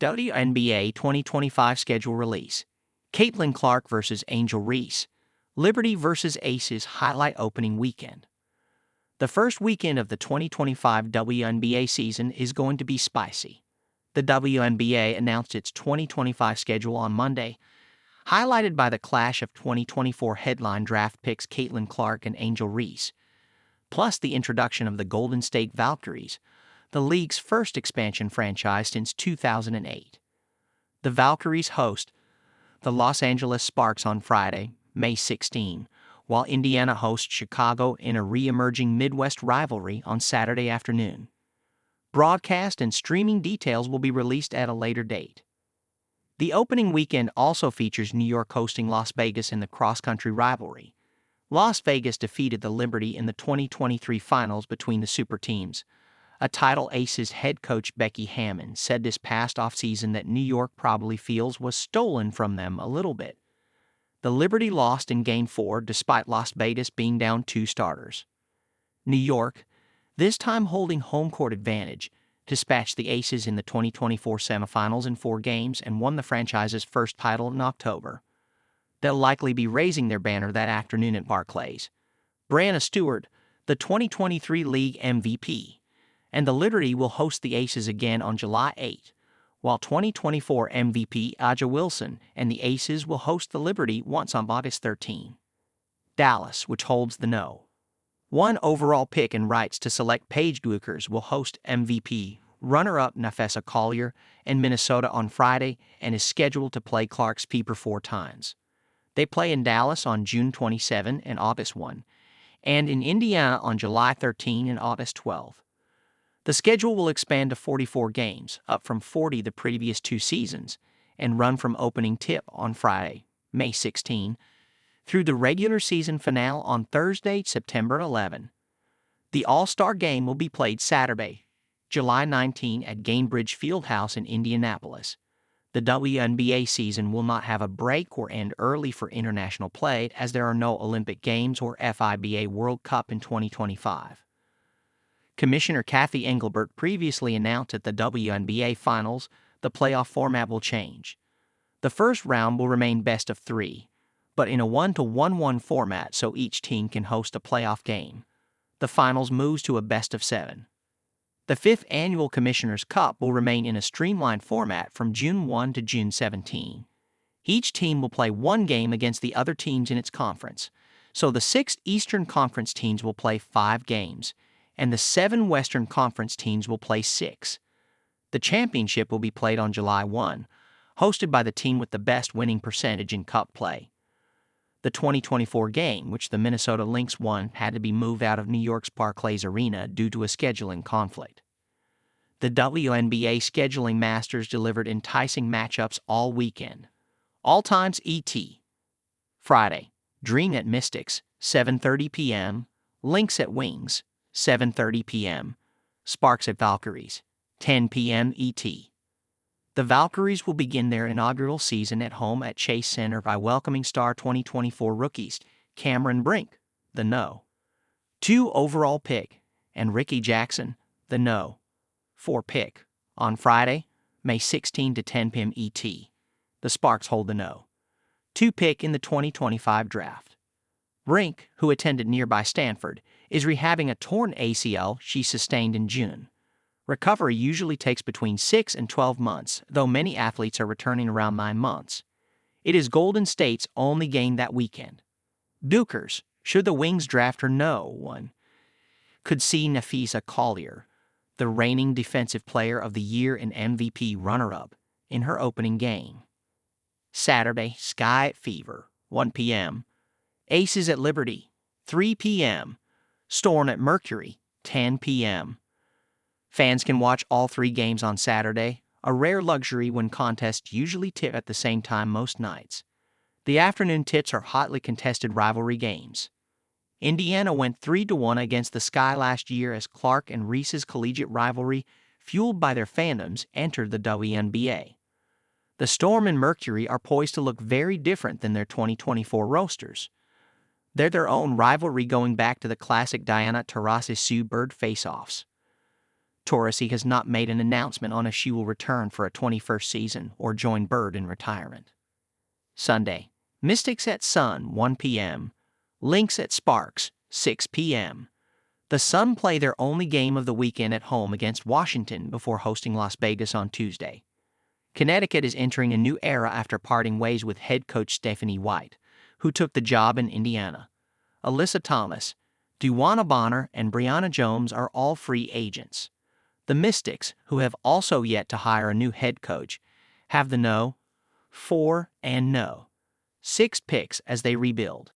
WNBA 2025 schedule release. Caitlin Clark vs. Angel Reese. Liberty vs. Aces highlight opening weekend. The first weekend of the 2025 WNBA season is going to be spicy. The WNBA announced its 2025 schedule on Monday, highlighted by the clash of 2024 headline draft picks Caitlin Clark and Angel Reese, plus the introduction of the Golden State Valkyries, the league's first expansion franchise since 2008. The Valkyries host the Los Angeles Sparks on Friday, May 16, while Indiana hosts Chicago in a re-emerging Midwest rivalry on Saturday afternoon. Broadcast and streaming details will be released at a later date. The opening weekend also features New York hosting Las Vegas in the cross-country rivalry. Las Vegas defeated the Liberty in the 2023 finals between the super teams. A title Aces head coach Becky Hammon said this past offseason that New York probably feels was stolen from them a little bit. The Liberty lost in Game 4 despite Las Vegas being down 2 starters. New York, this time holding home court advantage, dispatched the Aces in the 2024 semifinals in 4 games and won the franchise's first title in October. They'll likely be raising their banner that afternoon at Barclays. Breanna Stewart, the 2023 league MVP, and the Liberty will host the Aces again on July 8, while 2024 MVP A'ja Wilson and the Aces will host the Liberty once on August 13. Dallas, which holds the No. 1 overall pick and rights to select Paige Bueckers, will host MVP runner-up Napheesa Collier and Minnesota on Friday and is scheduled to play Clark's Pieper 4 times. They play in Dallas on June 27 and August 1, and in Indiana on July 13 and August 12. The schedule will expand to 44 games, up from 40 the previous 2 seasons, and run from opening tip on Friday, May 16, through the regular season finale on Thursday, September 11. The All-Star Game will be played Saturday, July 19 at Gainbridge Fieldhouse in Indianapolis. The WNBA season will not have a break or end early for international play as there are no Olympic Games or FIBA World Cup in 2025. Commissioner Kathy Engelbert previously announced at the WNBA Finals the playoff format will change. The first round will remain best of 3, but in a 1-1-1 format so each team can host a playoff game. The finals moves to a best of 7. The 5th annual Commissioner's Cup will remain in a streamlined format from June 1 to June 17. Each team will play 1 game against the other teams in its conference, so the 6 Eastern Conference teams will play 5 games, and the 7 Western Conference teams will play 6. The championship will be played on July 1, hosted by the team with the best winning percentage in cup play. The 2024 game, which the Minnesota Lynx won, had to be moved out of New York's Barclays Arena due to a scheduling conflict. The WNBA scheduling masters delivered enticing matchups all weekend. All times ET. Friday, Dream at Mystics, 7:30 p.m., Lynx at Wings, 7:30 p.m., Sparks at Valkyries, 10 p.m. ET. The Valkyries will begin their inaugural season at home at Chase Center by welcoming star 2024 rookies Cameron Brink, the No. 2 overall pick, and Ricky Jackson, the No. 4 pick, on Friday, May 16 to 10 p.m. ET. The Sparks hold the No. 2 pick in the 2025 draft. Brink, who attended nearby Stanford, is rehabbing a torn ACL she sustained in June. Recovery usually takes between 6 and 12 months, though many athletes are returning around 9 months. It is Golden State's only game that weekend. Bueckers, should the Wings draft her No. 1, could see Napheesa Collier, the reigning Defensive Player of the Year and MVP runner-up, in her opening game. Saturday, Sky at Fever, 1 p.m., Aces at Liberty, 3 p.m., Storm at Mercury, 10 p.m. Fans can watch all 3 games on Saturday, a rare luxury when contests usually tip at the same time most nights. The afternoon tips are hotly contested rivalry games. Indiana went 3-1 against the Sky last year as Clark and Reese's collegiate rivalry, fueled by their fandoms, entered the WNBA. The Storm and Mercury are poised to look very different than their 2024 roasters. They're their own rivalry going back to the classic Diana Taurasi Sue Bird face-offs. Torresi has not made an announcement on if she will return for a 21st season or join Bird in retirement. Sunday, Mystics at Sun, 1 p.m., Lynx at Sparks, 6 p.m. The Sun play their only game of the weekend at home against Washington before hosting Las Vegas on Tuesday. Connecticut is entering a new era after parting ways with head coach Stephanie White, who took the job in Indiana. Alyssa Thomas, Duwana Bonner, and Brianna Jones are all free agents. The Mystics, who have also yet to hire a new head coach, have the No. 4 and No. 6 picks as they rebuild.